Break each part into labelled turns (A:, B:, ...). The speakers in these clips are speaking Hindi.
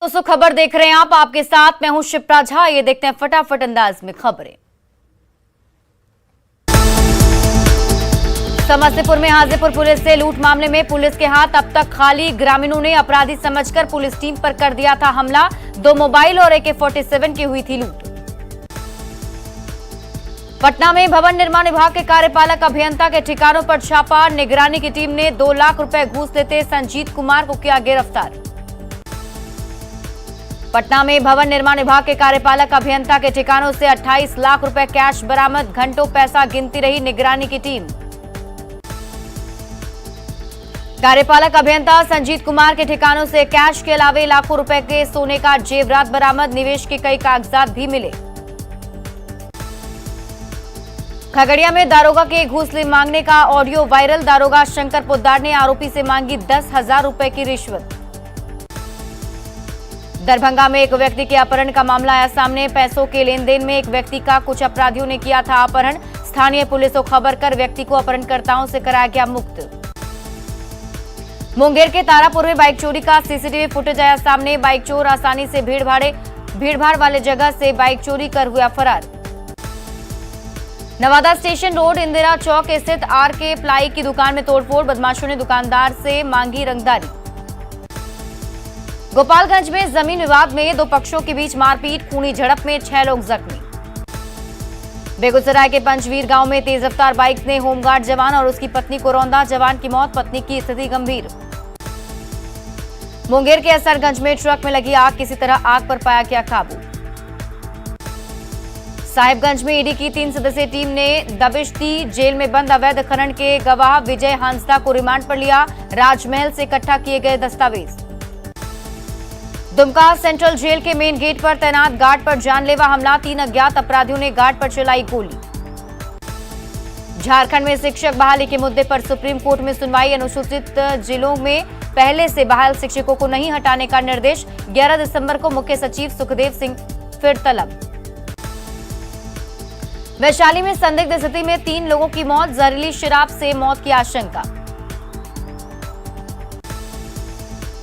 A: दोस्तों खबर देख रहे हैं आप, आपके साथ मैं हूं शिप्रा झा। ये देखते हैं फटाफट अंदाज में खबरें। समस्तीपुर में हाजीपुर पुलिस से लूट मामले में पुलिस के हाथ अब तक खाली। ग्रामीणों ने अपराधी समझकर पुलिस टीम पर कर दिया था हमला। 2 मोबाइल और AK-47 की हुई थी लूट। पटना में भवन निर्माण विभाग के कार्यपालक अभियंता के ठिकानों पर छापा। निगरानी की टीम ने 2 लाख रुपए घूस लेते संजीत कुमार को किया गिरफ्तार। पटना में भवन निर्माण विभाग के कार्यपालक अभियंता के ठिकानों से 28 लाख रुपए कैश बरामद। घंटों पैसा गिनती रही निगरानी की टीम। कार्यपालक अभियंता संजीत कुमार के ठिकानों से कैश के अलावे लाखों रुपए के सोने का जेवरात बरामद। निवेश के कई कागजात भी मिले। खगड़िया में दारोगा के घूस मांगने का ऑडियो वायरल। दारोगा शंकर पोद्दार ने आरोपी से मांगी 10,000 रुपए की रिश्वत। दरभंगा में एक व्यक्ति के अपहरण का मामला आया सामने। पैसों के लेन देन में एक व्यक्ति का कुछ अपराधियों ने किया था अपहरण। स्थानीय पुलिस को खबर कर व्यक्ति को अपहरणकर्ताओं से कराया गया मुक्त। मुंगेर के तारापुर में बाइक चोरी का सीसीटीवी फुटेज आया सामने। बाइक चोर आसानी से भीड़भाड़ वाले जगह से बाइक चोरी कर हुआ फरार। नवादा स्टेशन रोड इंदिरा चौक स्थित RK प्लाई की दुकान में तोड़फोड़। बदमाशों ने दुकानदार से मांगी रंगदारी। गोपालगंज में जमीन विवाद में 2 पक्षों के बीच मारपीट। खूनी झड़प में 6 लोग जख्मी। बेगूसराय के पंचवीर गांव में तेज रफ्तार बाइक ने होमगार्ड जवान और उसकी पत्नी को रौंदा। जवान की मौत, पत्नी की स्थिति गंभीर। मुंगेर के असरगंज में ट्रक में लगी आग, किसी तरह आग पर पाया गया काबू। साहिबगंज में ईडी की 3 सदस्यीय टीम ने दबिश दी। जेल में बंद अवैध खनन के गवाह विजय हांसदा को रिमांड पर लिया। राजमहल से इकट्ठा किए गए दस्तावेज। दुमका सेंट्रल जेल के मेन गेट पर तैनात गार्ड पर जानलेवा हमला। 3 अज्ञात अपराधियों ने गार्ड पर चलाई गोली। झारखंड में शिक्षक बहाली के मुद्दे पर सुप्रीम कोर्ट में सुनवाई। अनुसूचित जिलों में पहले से बहाल शिक्षकों को नहीं हटाने का निर्देश। 11 दिसंबर को मुख्य सचिव सुखदेव सिंह फिर तलब। वैशाली में संदिग्ध स्थिति में 3 लोगों की मौत। जहरीली शराब से मौत की आशंका।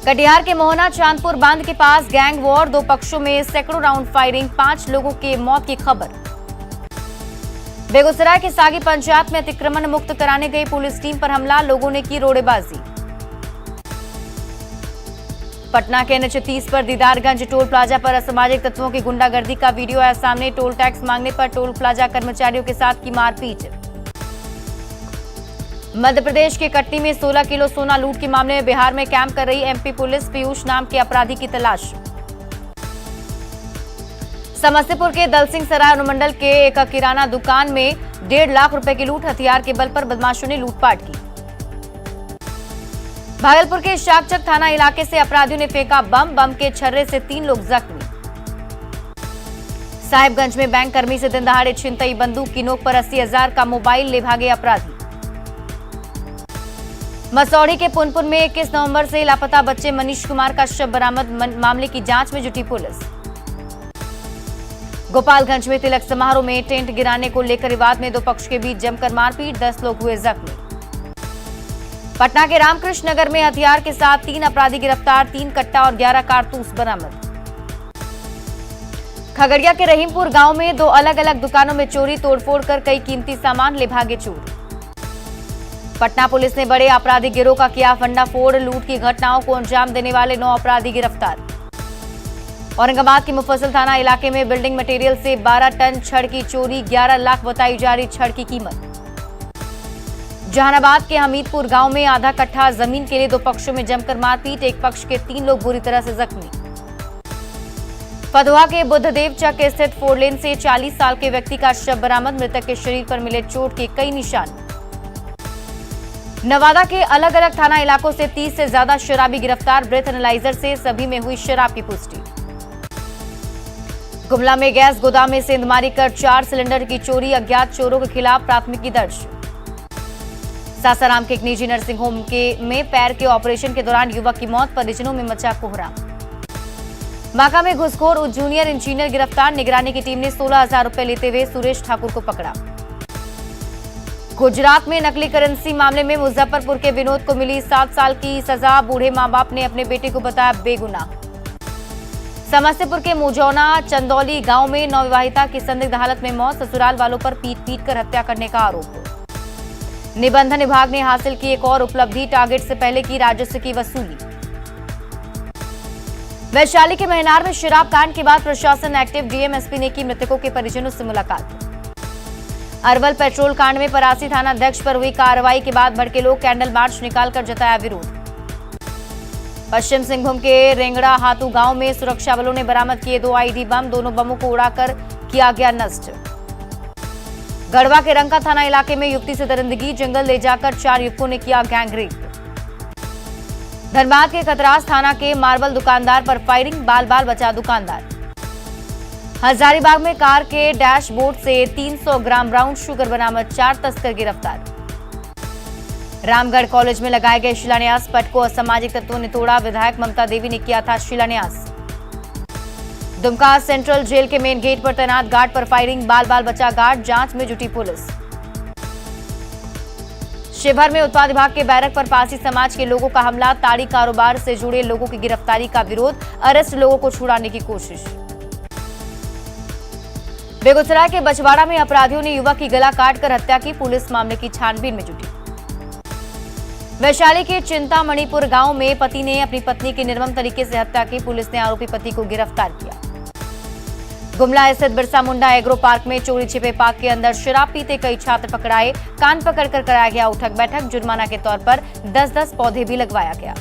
A: कटिहार के मोहना चांदपुर बांध के पास गैंग वॉर। 2 पक्षों में सैकड़ों राउंड फायरिंग। 5 लोगों के मौत की खबर। बेगूसराय के सागी पंचायत में अतिक्रमण मुक्त कराने गई पुलिस टीम पर हमला। लोगों ने की रोड़ेबाजी। पटना के NH-30 पर दीदारगंज टोल प्लाजा पर असामाजिक तत्वों की गुंडागर्दी का वीडियो आया सामने। टोल टैक्स मांगने पर टोल प्लाजा कर्मचारियों के साथ की मारपीट। मध्य प्रदेश के कटनी में 16 किलो सोना लूट के मामले में बिहार में कैंप कर रही MP पुलिस। पीयूष नाम के अपराधी की तलाश। समस्तीपुर के दलसिंह सराय अनुमंडल के एक किराना दुकान में 1.5 लाख रुपए की लूट। हथियार के बल पर बदमाशों ने लूटपाट की। भागलपुर के शाकचक थाना इलाके से अपराधियों ने फेंका बम के छर्रे से 3 लोग जख्मी। साहिबगंज में बैंक कर्मी से दिन दहाड़े छिनतई। बंदूक की नोक पर 80,000 का मोबाइल ले भागे अपराधी। मसौढ़ी के पुनपुन में 21 नवंबर से लापता बच्चे मनीष कुमार का शव बरामद। मामले की जांच में जुटी पुलिस। गोपालगंज में तिलक समारोह में टेंट गिराने को लेकर विवाद में 2 पक्ष के बीच जमकर मारपीट। 10 लोग हुए जख्मी। पटना के रामकृष्ण नगर में हथियार के साथ 3 अपराधी गिरफ्तार। 3 कट्टा और 11 कारतूस बरामद। खगड़िया के रहीमपुर गांव में 2 अलग अलग दुकानों में चोरी। तोड़फोड़ कर कई कीमती सामान ले भागे चोर। पटना पुलिस ने बड़े आपराधिक गिरोह का किया भंडाफोड़। लूट की घटनाओं को अंजाम देने वाले 9 अपराधी गिरफ्तार। औरंगाबाद के मुफस्सिल थाना इलाके में बिल्डिंग मटेरियल से 12 टन छड़ की चोरी। 11 लाख बताई जा रही छड़ की कीमत। जहानाबाद के हमीदपुर गांव में आधा कट्ठा जमीन के लिए 2 पक्षों में जमकर मारपीट। एक पक्ष के 3 लोग बुरी तरह से जख्मी। फतुहा के बुद्धदेव चक स्थित 4 लेन से 40 साल के व्यक्ति का शव बरामद। मृतक के शरीर पर मिले चोट के कई निशान। नवादा के अलग अलग थाना इलाकों से 30 से ज्यादा शराबी गिरफ्तार। ब्रेथ एनालाइजर से सभी में हुई शराब की पुष्टि। गुमला में गैस गोदाम में सेंधमारी कर 4 सिलेंडर की चोरी। अज्ञात चोरों के खिलाफ प्राथमिकी दर्ज। सासाराम के एक निजी नर्सिंग होम में पैर के ऑपरेशन के दौरान युवक की मौत। परिजनों में मचा कोहराम। बांका में घुसखोर जूनियर इंजीनियर गिरफ्तार। निगरानी की टीम ने 16,000 रुपए लेते हुए सुरेश ठाकुर को पकड़ा। गुजरात में नकली करेंसी मामले में मुजफ्फरपुर के विनोद को मिली 7 साल की सजा। बूढ़े मां बाप ने अपने बेटे को बताया बेगुनाह। समस्तीपुर के मुजौना चंदौली गांव में नवविवाहिता की संदिग्ध हालत में मौत, ससुराल वालों पर पीट पीट कर हत्या करने का आरोप। निबंधन विभाग ने हासिल की एक और उपलब्धि, टारगेट से पहले की राजस्व की वसूली। वैशाली के महनार में शराब कांड के बाद प्रशासन एक्टिव, डीएम एसपी ने की मृतकों के परिजनों से मुलाकात। अरवल पेट्रोल कांड में परासी थाना अध्यक्ष पर हुई कार्रवाई के बाद भड़के लोग कैंडल मार्च निकालकर जताया विरोध। पश्चिम सिंहभूम के रेंगड़ा हातू गांव में सुरक्षा बलों ने बरामद किए 2 आईडी बम, दोनों बमों को उड़ाकर किया गया नष्ट। गढ़वा के रंका थाना इलाके में युवती से दरिंदगी, जंगल ले जाकर 4 युवकों ने किया गैंगरेप। धनबाद के खतरास थाना के मार्बल दुकानदार पर फायरिंग, बाल बाल बचा दुकानदार। हजारीबाग में कार के डैशबोर्ड से 300 ग्राम ब्राउन शुगर बरामद, 4 तस्कर गिरफ्तार। रामगढ़ कॉलेज में लगाए गए शिलान्यास पट को असामाजिक तत्वों ने तोड़ा, विधायक ममता देवी ने किया था शिलान्यास। दुमका सेंट्रल जेल के मेन गेट पर तैनात गार्ड पर फायरिंग, बाल बाल बचा गार्ड, जांच में जुटी पुलिस। शिवहर में उत्पाद विभाग के बैरक पर पारसी समाज के लोगों का हमला, ताड़ी कारोबार से जुड़े लोगों की गिरफ्तारी का विरोध, अरेस्ट लोगों को छुड़ाने की कोशिश। बेगूसराय के बछवाड़ा में अपराधियों ने युवक की गला काटकर हत्या की, पुलिस मामले की छानबीन में जुटी। वैशाली के चिंतामणिपुर गांव में पति ने अपनी पत्नी की निर्मम तरीके से हत्या की, पुलिस ने आरोपी पति को गिरफ्तार किया। गुमला स्थित बिरसा मुंडा एग्रो पार्क में चोरी छिपे पार्क के अंदर शराब पीते कई छात्र पकड़ाए, कान पकड़कर कराया गया उठक बैठक, जुर्माना के तौर पर 10-10 पौधे भी लगवाया गया।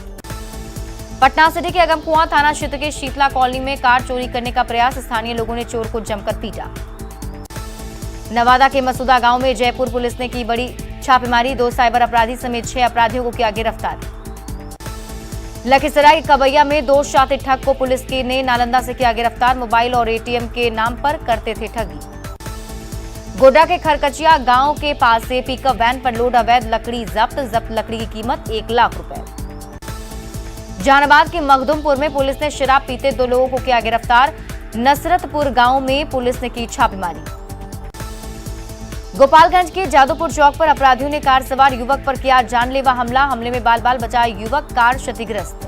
A: पटना सिटी के अगमकुआं थाना क्षेत्र के शीतला कॉलोनी में कार चोरी करने का प्रयास, स्थानीय लोगों ने चोर को जमकर पीटा। नवादा के मसूदा गांव में जयपुर पुलिस ने की बड़ी छापेमारी, 2 साइबर अपराधी समेत 6 अपराधियों को किया गिरफ्तार। लखीसराय कबैया में 2 शातिर ठग को पुलिस की ने नालंदा से किया गिरफ्तार, मोबाइल और एटीएम के नाम पर करते थे ठगी। गोड्डा के खरकचिया गांव के पास से पिकअप वैन पर लोड अवैध लकड़ी जब्त लकड़ी की कीमत 1 लाख रुपए। जहानाबाद के मखदुमपुर में पुलिस ने शराब पीते 2 लोगों को किया गिरफ्तार, नसरतपुर गांव में पुलिस ने की छापेमारी। गोपालगंज के जादूपुर चौक पर अपराधियों ने कार सवार युवक पर किया जानलेवा हमला, हमले में बाल बाल बचा युवक, कार क्षतिग्रस्त।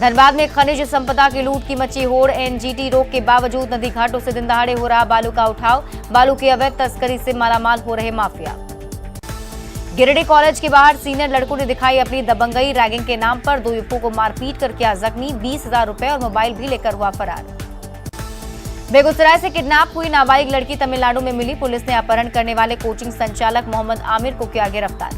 A: धनबाद में खनिज संपदा की लूट की मची होड़, एनजीटी रोक के बावजूद नदी घाटों से दिन दहाड़े हो रहा बालू का उठाव, बालू की अवैध तस्करी से मालामाल हो रहे माफिया। गिरिडीह कॉलेज के बाहर सीनियर लड़कों ने दिखाई अपनी दबंगई, रैगिंग के नाम पर 2 युवकों को मारपीट कर किया जख्मी, 20,000 रुपए और मोबाइल भी लेकर हुआ फरार। बेगूसराय से किडनैप हुई नाबालिग लड़की तमिलनाडु में मिली, पुलिस ने अपहरण करने वाले कोचिंग संचालक मोहम्मद आमिर को किया गिरफ्तार।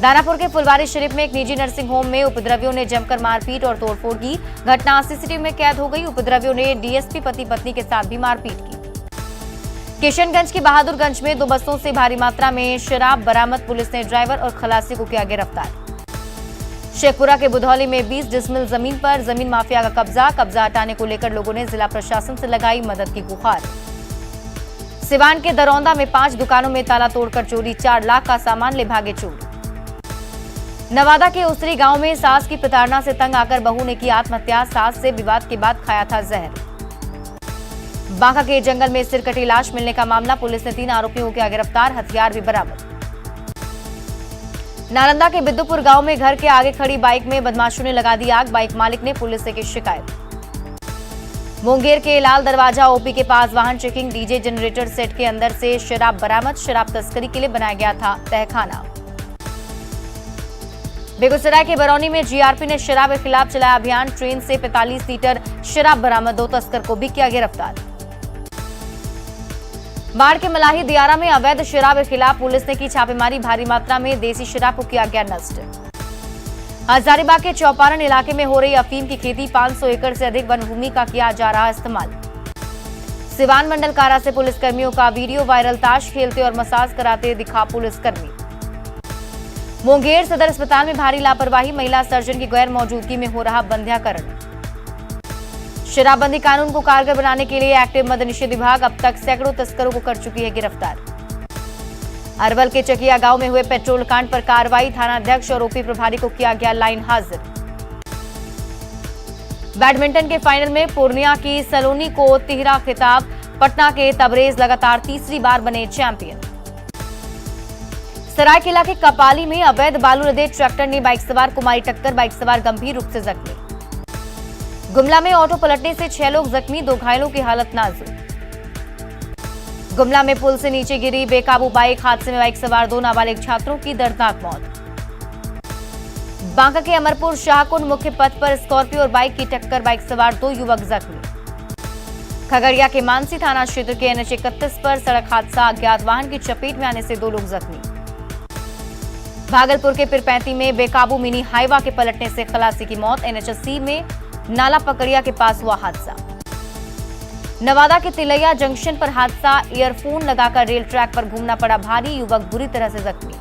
A: दानापुर के फुलवारी शरीफ में एक निजी नर्सिंग होम में उपद्रवियों ने जमकर मारपीट और तोड़फोड़ की, घटना सीसीटीवी में कैद हो गई। उपद्रवियों ने डीएसपी पति पत्नी के साथ भी मारपीट की। किशनगंज की बहादुरगंज में 2 बसों से भारी मात्रा में शराब बरामद, पुलिस ने ड्राइवर और खलासी को किया गिरफ्तार। शेखपुरा के बुधौली में 20 डिसमिल जमीन पर जमीन माफिया का कब्जा हटाने को लेकर लोगों ने जिला प्रशासन से लगाई मदद की गुहार। सिवान के दरौंदा में 5 दुकानों में ताला तोड़कर चोरी, 4 लाख का सामान ले भागे चोर। नवादा के उसरी गांव में सास की प्रताड़ना से तंग आकर बहू ने की आत्महत्या, सास से विवाद के बाद खाया था जहर। बांका के जंगल में सिर कटी लाश मिलने का मामला, पुलिस ने 3 आरोपियों को किया गिरफ्तार, हथियार भी बरामद। नालंदा के बिद्दुपुर गांव में घर के आगे खड़ी बाइक में बदमाशों ने लगा दी आग, बाइक मालिक ने पुलिस से की शिकायत। मुंगेर के लाल दरवाजा ओपी के पास वाहन चेकिंग, डीजे जनरेटर सेट के अंदर से शराब बरामद, शराब तस्करी के लिए बनाया गया था तहखाना। बेगूसराय के बरौनी में जीआरपी ने शराब के खिलाफ चलाया अभियान, ट्रेन से 45 लीटर शराब बरामद, 2 तस्कर को भी किया गिरफ्तार। बाढ़ के मलाही दियारा में अवैध शराब के खिलाफ पुलिस ने की छापेमारी, भारी मात्रा में देसी शराब को किया गया नष्ट। हजारीबाग के चौपारण इलाके में हो रही अफीम की खेती, 500 एकड़ से अधिक वन भूमि का किया जा रहा इस्तेमाल। सिवान मंडल कारा से पुलिसकर्मियों का वीडियो वायरल, ताश खेलते और मसाज कराते दिखा पुलिसकर्मी। मुंगेर सदर अस्पताल में भारी लापरवाही, महिला सर्जन की गैर मौजूदगी में हो रहा बंध्याकरण। शराबबंदी कानून को कारगर बनाने के लिए एक्टिव मद्य निषेध विभाग अब तक सैकड़ों तस्करों को कर चुकी है गिरफ्तार। अरवल के चकिया गांव में हुए पेट्रोल कांड पर कार्रवाई, थाना अध्यक्ष और ओपी प्रभारी को किया गया लाइन हाजिर। बैडमिंटन के फाइनल में पूर्णिया की सलोनी को तिहरा खिताब, पटना के तबरेज लगातार तीसरी बार बने चैंपियन। सरायकेला के कपाली में अवैध बालू लदे ट्रैक्टर ने बाइक सवार कुमारी टक्कर, बाइक सवार गंभीर रूप से जख्मी। गुमला में ऑटो पलटने से 6 लोग जख्मी, 2 घायलों की हालत नाजुक। गुमला में पुल से नीचे गिरी बेकाबू बाइक, हादसे में बाइक सवार 2 नाबालिग छात्रों की दर्दनाक मौत। बांका के अमरपुर शाहकुंड मुख्य पथ पर स्कॉर्पियो और बाइक की टक्कर, बाइक सवार 2 युवक जख्मी। खगड़िया के मानसी थाना क्षेत्र के NH 31 पर सड़क हादसा, अज्ञात वाहन की चपेट में आने से 2 लोग जख्मी। भागलपुर के पिरपैंती में बेकाबू मिनी हाइवा के पलटने से खलासी की मौत, NH 80 में नाला पकड़िया के पास हुआ हादसा। नवादा के तिलैया जंक्शन पर हादसा, ईयरफोन लगाकर रेल ट्रैक पर घूमना पड़ा भारी, युवक बुरी तरह से जख्मी।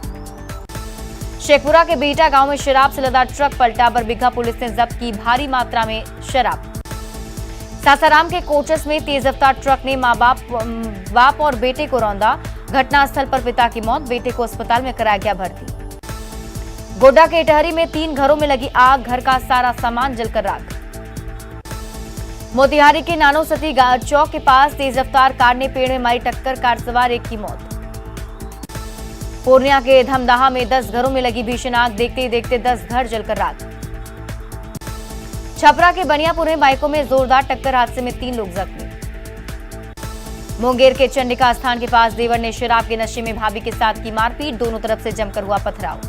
A: शेखपुरा के बेटा गांव में शराब से लदा ट्रक पलटा, बरबीघा पुलिस ने जब्त की भारी मात्रा में शराब। सासाराम के कोचस में तेज रफ्तार ट्रक ने मां बाप और बेटे को रौंदा, घटनास्थल पर पिता की मौत, बेटे को अस्पताल में कराया गया भर्ती। गोड्डा के इटहरी में 3 घरों में लगी आग, घर का सारा सामान जलकर राख। मोतिहारी के नानोसती चौक के पास तेज रफ्तार कार ने पेड़ में मारी टक्कर, कार सवार 1 की मौत। पूर्णिया के धमदाहा में 10 घरों में लगी भीषण आग, देखते ही देखते 10 घर जलकर राख। छपरा के बनियापुर में बाइकों में जोरदार टक्कर, हादसे में 3 लोग जख्मी। मुंगेर के चंडिका स्थान के पास देवर ने शराब के नशे में भाभी के साथ की मारपीट, दोनों तरफ से जमकर हुआ पथराव।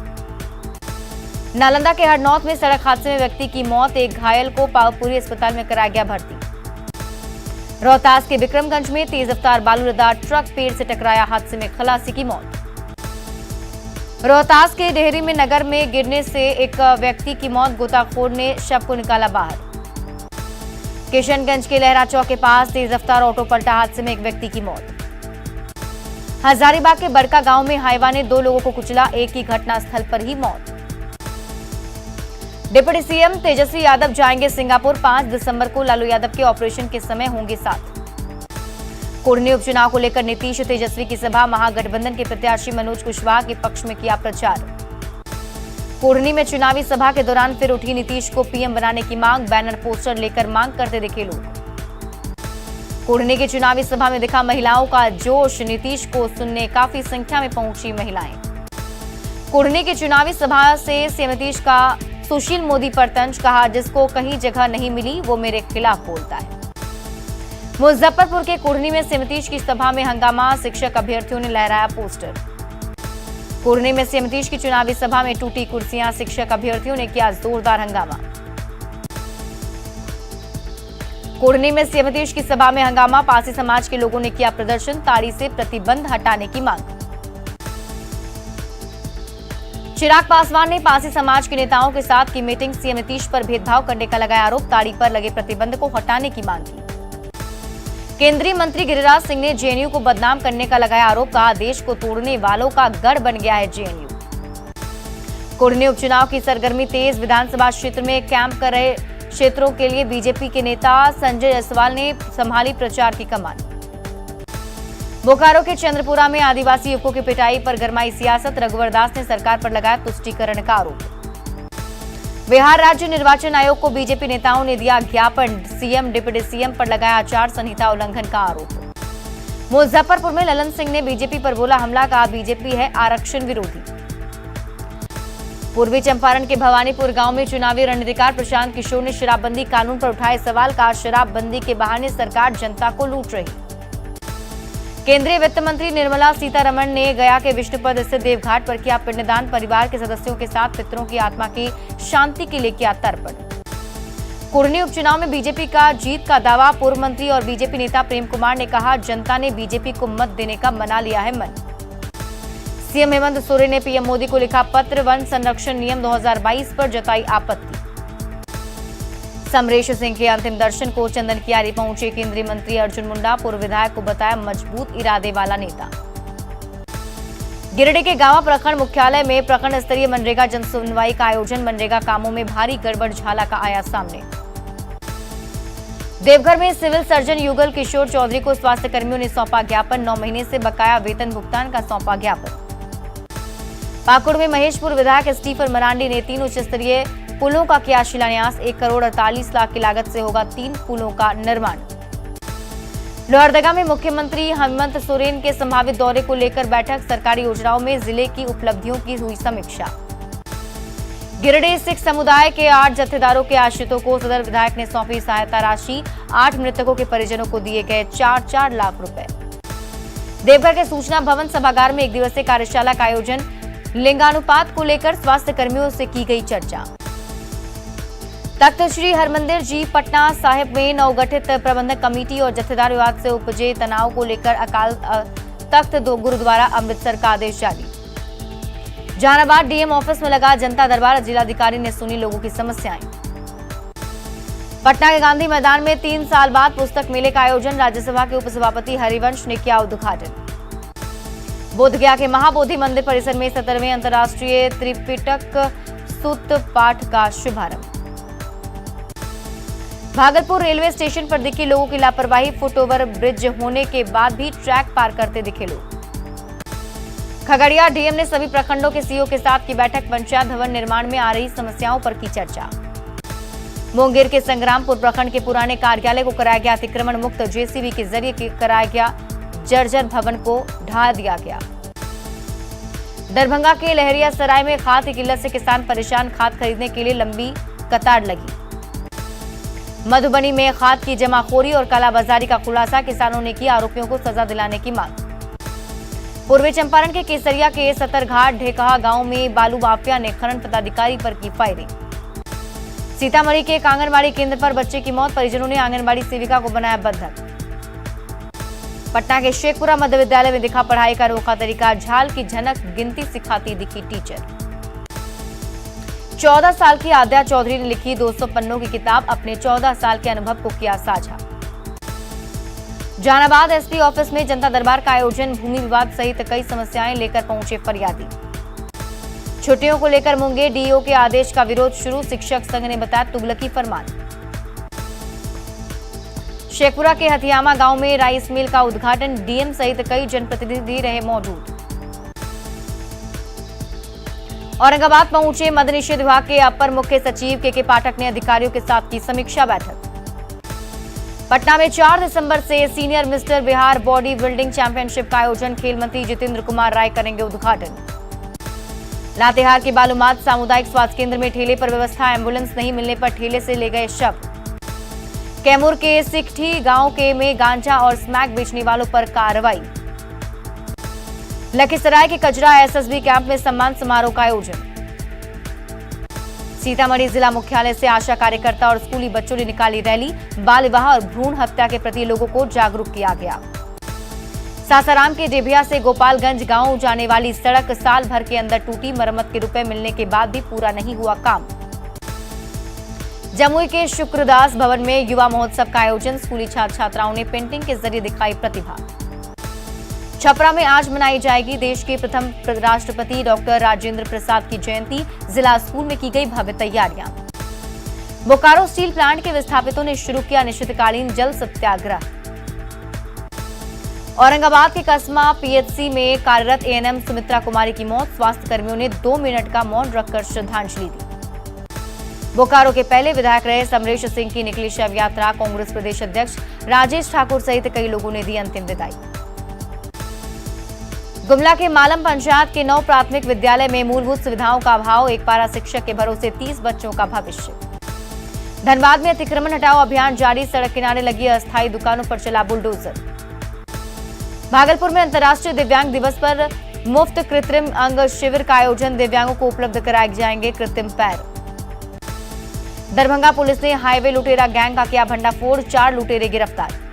A: नालंदा के हरनौत में सड़क हादसे में व्यक्ति की मौत, 1 घायल को पावपुरी अस्पताल में कराया गया भर्ती। रोहतास के विक्रमगंज में तेज रफ्तार बालू लदा ट्रक पेड़ से टकराया, हादसे में खलासी की मौत। रोहतास के डेहरी में नगर में गिरने से एक व्यक्ति की मौत, गोताखोर ने शव को निकाला बाहर। किशनगंज के लहरा चौक के पास तेज रफ्तार ऑटो पलटा, हादसे में एक व्यक्ति की मौत। हजारीबाग के बरका गांव में हाइवा ने 2 लोगों को कुचला, एक की घटनास्थल पर ही मौत। डिप्टी सीएम तेजस्वी यादव जाएंगे सिंगापुर, 5 दिसंबर को लालू यादव के ऑपरेशन के समय होंगे साथ। कुढ़नी उपचुनाव को लेकर नीतीश तेजस्वी की सभा, महागठबंधन के प्रत्याशी मनोज कुशवाहा के पक्ष में किया प्रचार। कुढ़नी में चुनावी सभा के दौरान फिर उठी नीतीश को पीएम बनाने की मांग, बैनर पोस्टर लेकर मांग करते दिखे लोग। कुढ़नी की चुनावी सभा में दिखा महिलाओं का जोश, नीतीश को सुनने काफी संख्या में पहुंची महिलाएं। कुढ़नी की चुनावी सभा से सीएम नीतीश का सुशील मोदी पर तंज, कहा जिसको कहीं जगह नहीं मिली वो मेरे खिलाफ बोलता है। मुजफ्फरपुर के कुढ़नी में सीएम नीतीश की सभा में हंगामा, शिक्षक अभ्यर्थियों ने लहराया पोस्टर। कुढ़नी में सीएम नीतीश की चुनावी सभा में टूटी कुर्सियां, शिक्षक अभ्यर्थियों ने किया जोरदार हंगामा। कुढ़नी में सीएम नीतीश की सभा में हंगामा, पासी समाज के लोगों ने किया प्रदर्शन, ताड़ी से प्रतिबंध हटाने की मांग। चिराग पासवान ने पासी समाज के नेताओं के साथ की मीटिंग, सीएम नीतीश पर भेदभाव करने का लगाया आरोप, ताड़ी पर लगे प्रतिबंध को हटाने की मांग की। केंद्रीय मंत्री गिरिराज सिंह ने जेएनयू को बदनाम करने का लगाया आरोप, कहा देश को तोड़ने वालों का गढ़ बन गया है जेएनयू। कुढ़नी उपचुनाव की सरगर्मी तेज, विधानसभा क्षेत्र में कैंप कर रहे क्षेत्रों के लिए बीजेपी के नेता संजय जायसवाल ने संभाली प्रचार की कमान। बोकारो के चंद्रपुरा में आदिवासी युवकों की पिटाई पर गरमाई सियासत, रघुवर दास ने सरकार पर लगाया तुष्टीकरण का आरोप। बिहार राज्य निर्वाचन आयोग को बीजेपी नेताओं ने दिया ज्ञापन, सीएम डिप्टी सीएम पर लगाया आचार संहिता उल्लंघन का आरोप। मुजफ्फरपुर में ललन सिंह ने बीजेपी पर बोला हमला, कहा बीजेपी है आरक्षण विरोधी। पूर्वी चंपारण के भवानीपुर गांव में चुनावी रणनीतिकार प्रशांत किशोर ने शराबबंदी कानून पर उठाए सवाल, कहा शराबबंदी के बहाने सरकार जनता को लूट रही। केंद्रीय वित्त मंत्री निर्मला सीतारमण ने गया के विष्णुपद स्थित देवघाट पर किया पिंडदान, परिवार के सदस्यों के साथ पितरों की आत्मा की शांति के लिए किया तर्पण। कुढ़नी उपचुनाव में बीजेपी का जीत का दावा, पूर्व मंत्री और बीजेपी नेता प्रेम कुमार ने कहा जनता ने बीजेपी को मत देने का मना लिया है मन। सीएम हेमंत सोरेन ने पीएम मोदी को लिखा पत्र, वन संरक्षण नियम 2022 पर जताई आपत्ति। समरेश सिंह के अंतिम दर्शन को चंदन कियारी पहुंचे केंद्रीय मंत्री अर्जुन मुंडा, पूर्व विधायक को बताया मजबूत इरादे वाला नेता। गिरिडीह के गांवा प्रखंड मुख्यालय में प्रखंड स्तरीय मनरेगा जन सुनवाई का आयोजन, मनरेगा कामों में भारी गड़बड़ झाला का आया सामने। देवघर में सिविल सर्जन युगल किशोर चौधरी को स्वास्थ्य कर्मियों ने सौंपा ज्ञापन, 9 महीने से बकाया वेतन भुगतान का सौंपा ज्ञापन। पाकुड़ में महेशपुर विधायक स्टीफन मरांडी ने 3 उच्च स्तरीय पुलों का किया शिलान्यास, 1 करोड़ 48 लाख की लागत से होगा 3 पुलों का निर्माण। लोहरदगा में मुख्यमंत्री हेमंत सोरेन के संभावित दौरे को लेकर बैठक, सरकारी योजनाओं में जिले की उपलब्धियों की हुई समीक्षा। गिरिडीह सिख समुदाय के 8 जत्थेदारों के आश्रितों को सदर विधायक ने सौंपी सहायता राशि। 8 मृतकों के परिजनों को दिए गए 4-4 लाख रुपए। देवघर के सूचना भवन सभागार में एक दिवसीय कार्यशाला का आयोजन। लिंगानुपात को लेकर स्वास्थ्य कर्मियों से की गई चर्चा। तख्त श्री हरमंदिर जी पटना साहिब में नवगठित प्रबंधक कमेटी और जत्थेदार विवाद से उपजे तनाव को लेकर अकाल तख्त गुरुद्वारा अमृतसर का आदेश जारी। जहानाबाद डीएम ऑफिस में लगा जनता दरबार। जिलाधिकारी ने सुनी लोगों की समस्याएं। पटना के गांधी मैदान में 3 साल बाद पुस्तक मेले का आयोजन। राज्यसभा के उपसभापति हरिवंश ने किया उद्घाटन। बोधगया के महाबोधि मंदिर परिसर में 17वें अंतर्राष्ट्रीय त्रिपिटक सुत्त पाठ का शुभारंभ। भागलपुर रेलवे स्टेशन पर दिखी लोगों की लापरवाही। फुटओवर ब्रिज होने के बाद भी ट्रैक पार करते दिखे लोग। खगड़िया डीएम ने सभी प्रखंडों के सीईओ के साथ की बैठक। पंचायत भवन निर्माण में आ रही समस्याओं पर की चर्चा। मुंगेर के संग्रामपुर प्रखंड के पुराने कार्यालय को कराया गया अतिक्रमण मुक्त। जेसीबी के जरिए कराया गया जर्जर भवन को ढा दिया गया। दरभंगा के लहरिया सराय में खाद की किल्लत से किसान परेशान। खाद खरीदने के लिए लंबी कतार लगी। मधुबनी में खाद की जमाखोरी और कालाबाजारी का खुलासा। किसानों ने की आरोपियों को सजा दिलाने की मांग। पूर्वी चंपारण के केसरिया के सतरघाट ढेकहा गांव में बालू माफिया ने खनन पदाधिकारी पर की फायरिंग। सीतामढ़ी के एक आंगनबाड़ी केंद्र पर बच्चे की मौत। परिजनों ने आंगनबाड़ी सेविका को बनाया बंधक। पटना के शेखपुरा मध्य विद्यालय में दिखा पढ़ाई का अनोखा तरीका। झाल की झनक गिनती सिखाती दिखी टीचर। 14 साल की आद्या चौधरी ने लिखी 200 पन्नों की किताब। अपने 14 साल के अनुभव को किया साझा। जहानाबाद एसपी ऑफिस में जनता दरबार का आयोजन। भूमि विवाद सहित कई समस्याएं लेकर पहुंचे फरियादी। छुट्टियों को लेकर मुंगेर डीईओ के आदेश का विरोध शुरू। शिक्षक संघ ने बताया तुगलकी फरमान। शेखपुरा के हथियामा गांव में राइस मिल का उद्घाटन। डीएम सहित कई जनप्रतिनिधि रहे मौजूद। औरंगाबाद पहुंचे मद्य निषेध विभाग के अपर मुख्य सचिव के पाठक ने अधिकारियों के साथ की समीक्षा बैठक। पटना में 4 दिसंबर से senior mister Bihar body building championship का आयोजन। खेल मंत्री जितेंद्र कुमार राय करेंगे उद्घाटन। लातेहार के बालूमाथ सामुदायिक स्वास्थ्य केंद्र में ठेले पर व्यवस्था। एम्बुलेंस नहीं मिलने पर ठेले से ले गए शव। कैमूर के सिकठी गांव के में गांजा और स्मैक बेचने वालों पर कार्रवाई। लखीसराय के कजरा एसएसबी कैंप में सम्मान समारोह का आयोजन। सीतामढ़ी जिला मुख्यालय से आशा कार्यकर्ता और स्कूली बच्चों ने निकाली रैली। बाल विवाह और भ्रूण हत्या के प्रति लोगों को जागरूक किया गया। सासाराम के डेभिया से गोपालगंज गांव जाने वाली सड़क साल भर के अंदर टूटी। मरम्मत के रुपए मिलने के बाद भी पूरा नहीं हुआ काम। जमुई के शुक्रदास भवन में युवा महोत्सव का आयोजन। स्कूली छात्र छात्राओं ने पेंटिंग के जरिए दिखाई प्रतिभा। छपरा में आज मनाई जाएगी देश के प्रथम राष्ट्रपति डॉक्टर राजेंद्र प्रसाद की जयंती। जिला स्कूल में की गई भव्य तैयारियां। बोकारो स्टील प्लांट के विस्थापितों ने शुरू किया अनिश्चितकालीन जल सत्याग्रह। औरंगाबाद के कस्बा पीएचसी में कार्यरत एएनएम सुमित्रा कुमारी की मौत। स्वास्थ्य कर्मियों ने 2 मिनट का मौन रखकर श्रद्धांजलि दी। बोकारो के पहले विधायक रहे समरेश सिंह की निकली शव यात्रा। कांग्रेस प्रदेश अध्यक्ष राजेश ठाकुर सहित कई लोगों ने दी अंतिम विदाई। गुमला के मालम पंचायत के 9 प्राथमिक विद्यालय में मूलभूत सुविधाओं का अभाव। एक पारा शिक्षक के भरोसे 30 बच्चों का भविष्य। धनबाद में अतिक्रमण हटाओ अभियान जारी। सड़क किनारे लगी अस्थायी दुकानों पर चला बुलडोजर। भागलपुर में अंतर्राष्ट्रीय दिव्यांग दिवस पर मुफ्त कृत्रिम अंग शिविर का आयोजन। दिव्यांगों को उपलब्ध कराए जाएंगे कृत्रिम पैर। दरभंगा पुलिस ने हाईवे लुटेरा गैंग का किया भंडाफोड़। 4 लुटेरे गिरफ्तार।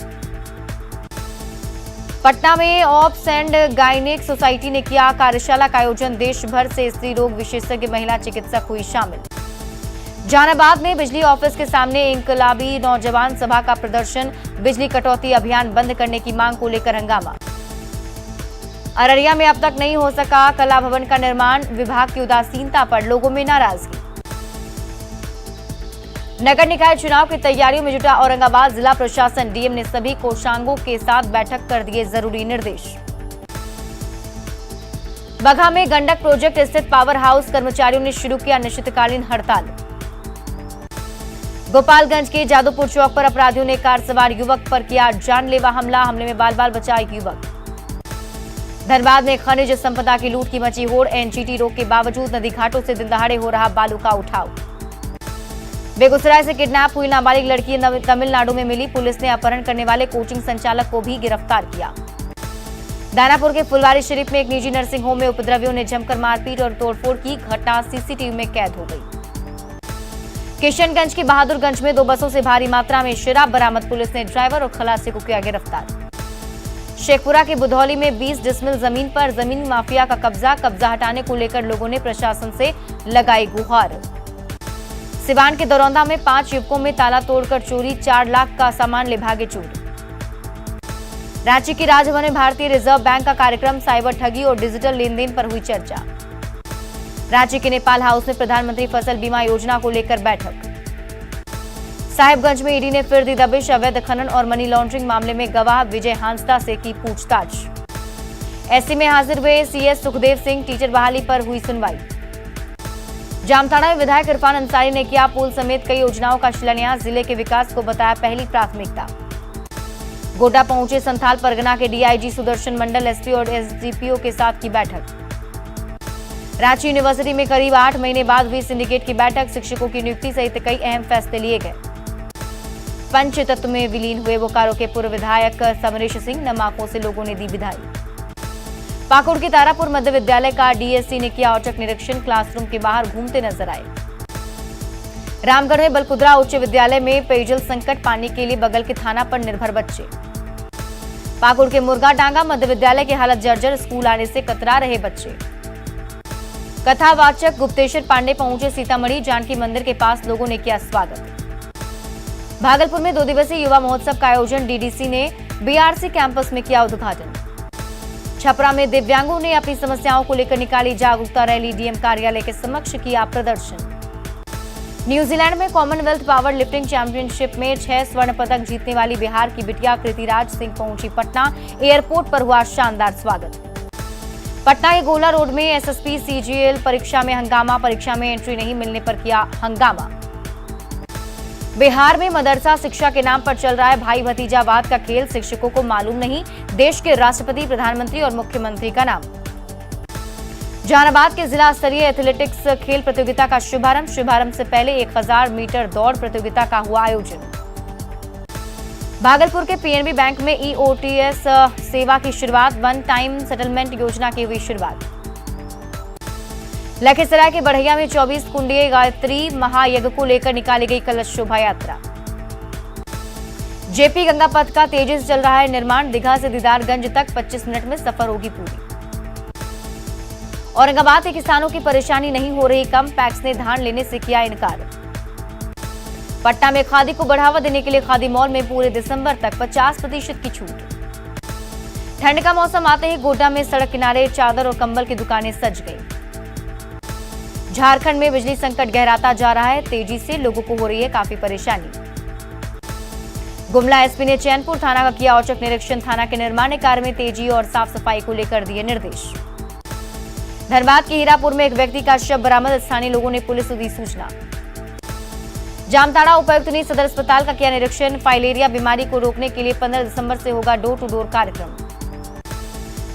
A: पटना में ऑप्स एंड गायनेक सोसाइटी ने किया कार्यशाला का आयोजन। देश भर से स्त्री रोग विशेषज्ञ महिला चिकित्सक हुई शामिल। जहानाबाद में बिजली ऑफिस के सामने इंकलाबी नौजवान सभा का प्रदर्शन। बिजली कटौती अभियान बंद करने की मांग को लेकर हंगामा। अररिया में अब तक नहीं हो सका कला भवन का निर्माण। विभाग की उदासीनता पर लोगों में नाराजगी। नगर निकाय चुनाव की तैयारियों में जुटा औरंगाबाद जिला प्रशासन। डीएम ने सभी कोषांगों के साथ बैठक कर दिए जरूरी निर्देश। बगहा में गंडक प्रोजेक्ट स्थित पावर हाउस कर्मचारियों ने शुरू किया अनिश्चितकालीन हड़ताल। गोपालगंज के जादूपुर चौक पर अपराधियों ने कार सवार युवक पर किया जानलेवा हमला। हमले में बाल बाल बचा एक युवक। धनबाद में खनिज संपदा की लूट की मची होड़। एनजीटी रोक के बावजूद नदी घाटों से दिन दहाड़े हो रहा बालू का उठाव। बेगूसराय से किडनैप हुई नाबालिग लड़की तमिलनाडु में मिली। पुलिस ने अपहरण करने वाले कोचिंग संचालक को भी गिरफ्तार किया। दानापुर के फुलवारी शरीफ में एक निजी नर्सिंग होम में उपद्रवियों ने जमकर मारपीट और तोड़फोड़ की घटना सीसीटीवी में कैद हो गई। किशनगंज की बहादुरगंज में 2 बसों से भारी मात्रा में शराब बरामद। पुलिस ने ड्राइवर और खलासी को किया गिरफ्तार। शेखपुरा के बुधौली में 20 डिसमिल जमीन पर जमीन माफिया का कब्जा हटाने को लेकर लोगों ने प्रशासन से लगाई गुहार। सिवान के दरौंदा में 5 युवकों में ताला तोड़कर चोरी। 4 लाख का सामान ले भागे चोर। रांची की राजभवन में भारतीय रिजर्व बैंक का कार्यक्रम। साइबर ठगी और डिजिटल लेनदेन पर हुई चर्चा। रांची के नेपाल हाउस में प्रधानमंत्री फसल बीमा योजना को लेकर बैठक। साहिबगंज में ईडी ने फिर दी दबिश। अवैध खनन और मनी लॉन्ड्रिंग मामले में गवाह विजय हांसदा से की पूछताछ। एससी में हाजिर हुए सीएस सुखदेव सिंह। टीचर बहाली पर हुई सुनवाई। जामताड़ा में विधायक इरफान अंसारी ने किया पुल समेत कई योजनाओं का शिलान्यास। जिले के विकास को बताया पहली प्राथमिकता। गोड्डा पहुंचे संथाल परगना के डीआईजी सुदर्शन मंडल। एसपी और एसडीपीओ के साथ की बैठक। रांची यूनिवर्सिटी में करीब 8 महीने बाद हुई सिंडिकेट की बैठक। शिक्षकों की नियुक्ति सहित कई अहम फैसले लिए गए। पंचतत्व में विलीन हुए बोकारो के पूर्व विधायक समरेश सिंह। नम आंखों से लोगों ने दी विदाई। पाकुड़ के तारापुर मध्य विद्यालय का डीएससी ने किया औचक निरीक्षण। क्लासरूम के बाहर घूमते नजर आए। रामगढ़ में बलकुदरा उच्च विद्यालय में पेयजल संकट। पानी के लिए बगल के थाना पर निर्भर बच्चे। पाकुड़ के मुर्गा डांगा मध्य विद्यालय की हालत जर्जर। स्कूल आने से कतरा रहे बच्चे। कथावाचक गुप्तेश्वर पांडे पहुंचे सीतामढ़ी। जानकी मंदिर के पास लोगों ने किया स्वागत। भागलपुर में 2 दिवसीय युवा महोत्सव का आयोजन। डीडीसी ने बीआरसी कैंपस में किया उद्घाटन। छपरा में दिव्यांगों ने अपनी समस्याओं को लेकर निकाली जागरूकता रैली। डीएम कार्यालय के समक्ष किया प्रदर्शन। न्यूजीलैंड में कॉमनवेल्थ पावर लिफ्टिंग चैंपियनशिप में 6 स्वर्ण पदक जीतने वाली बिहार की बिटिया कृतिराज सिंह पहुंची पटना। एयरपोर्ट पर हुआ शानदार स्वागत। पटना के गोला रोड में एसएसपी सीजीएल परीक्षा में हंगामा। परीक्षा में एंट्री नहीं मिलने पर किया हंगामा। बिहार में मदरसा शिक्षा के नाम पर चल रहा है भाई भतीजावाद का खेल। शिक्षकों को मालूम नहीं देश के राष्ट्रपति, प्रधानमंत्री और मुख्यमंत्री का नाम। जहानाबाद के जिला स्तरीय एथलेटिक्स खेल प्रतियोगिता का शुभारंभ से पहले 1000 मीटर दौड़ प्रतियोगिता का हुआ आयोजन। भागलपुर के पीएनबी बैंक में ईओटीएस सेवा की शुरुआत। 1 टाइम सेटलमेंट योजना की हुई शुरुआत। लखीसराय के बढ़ैया में 24 कुंडीय गायत्री महायज्ञ को लेकर निकाली गई कलश शोभा यात्रा। जेपी गंगा पथ का तेजी से चल रहा है निर्माण। दीघा से दीदारगंज तक 25 मिनट में सफर होगी पूरी। औरंगाबाद के किसानों की परेशानी नहीं हो रही कम। पैक्स ने धान लेने से किया इनकार। पटना में खादी को बढ़ावा देने के लिए खादी मॉल में पूरे दिसंबर तक 50% की छूट। ठंड का मौसम आते ही गोड्डा में सड़क किनारे चादर और कंबल की दुकानें सज गई। झारखंड में बिजली संकट गहराता जा रहा है। तेजी से लोगों को हो रही है काफी परेशानी। गुमला एसपी ने चैनपुर थाना का किया औचक निरीक्षण। थाना के निर्माण कार्य में तेजी और साफ सफाई को लेकर दिए निर्देश। धनबाद के हीरापुर में एक व्यक्ति का शव बरामद। स्थानीय लोगों ने पुलिस को दी सूचना। जामताड़ा उपायुक्त ने सदर अस्पताल का किया निरीक्षण। फाइलेरिया बीमारी को रोकने के लिए 15 दिसंबर से होगा डोर टू डोर कार्यक्रम।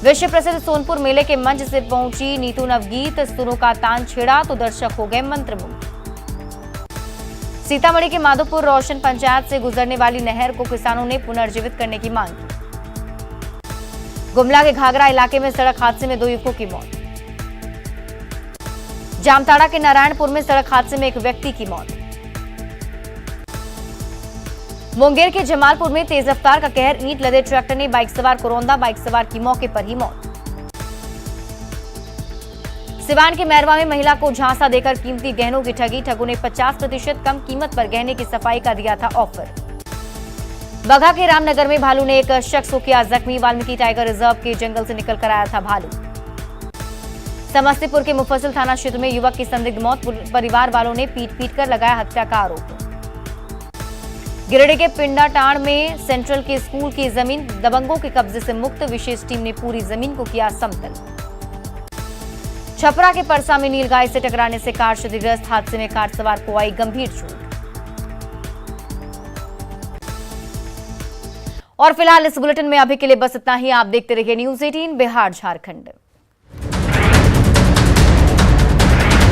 A: विश्व प्रसिद्ध सोनपुर मेले के मंच से पहुंची नीतू नवगीत। सुरों का तान छेड़ा तो दर्शक हो गए मंत्रमुग्ध। सीतामढ़ी के माधोपुर रोशन पंचायत से गुजरने वाली नहर को किसानों ने पुनर्जीवित करने की मांग की। गुमला के घाघरा इलाके में सड़क हादसे में 2 युवकों की मौत। जामताड़ा के नारायणपुर में सड़क हादसे में एक व्यक्ति की मौत। मुंगेर के जमालपुर में तेज रफ्तार का कहर। ईंट लदे ट्रैक्टर ने बाइक सवार को रौंदा। बाइक सवार की मौके पर ही मौत। सिवान के मैरवा में महिला को झांसा देकर कीमती गहनों की ठगी। ठगों ने 50% कम कीमत पर गहने की सफाई का दिया था ऑफर। बघा के रामनगर में भालू ने एक शख्स को किया जख्मी। वाल्मीकि टाइगर रिजर्व के जंगल से निकल कर आया था भालू। समस्तीपुर के मुफस्सिल थाना क्षेत्र में युवक की संदिग्ध मौत। परिवार वालों ने पीट कर लगाया हत्या का आरोप। गिरिडीह के पिंडाटांड में सेंट्रल के स्कूल की जमीन दबंगों के कब्जे से मुक्त। विशेष टीम ने पूरी जमीन को किया समतल। छपरा के परसा में नीलगाय से टकराने से कार क्षतिग्रस्त। हादसे में कार सवार को आई गंभीर चोट। और फिलहाल इस बुलेटिन में अभी के लिए बस इतना ही। आप देखते रहिए न्यूज़ 18 बिहार झारखंड।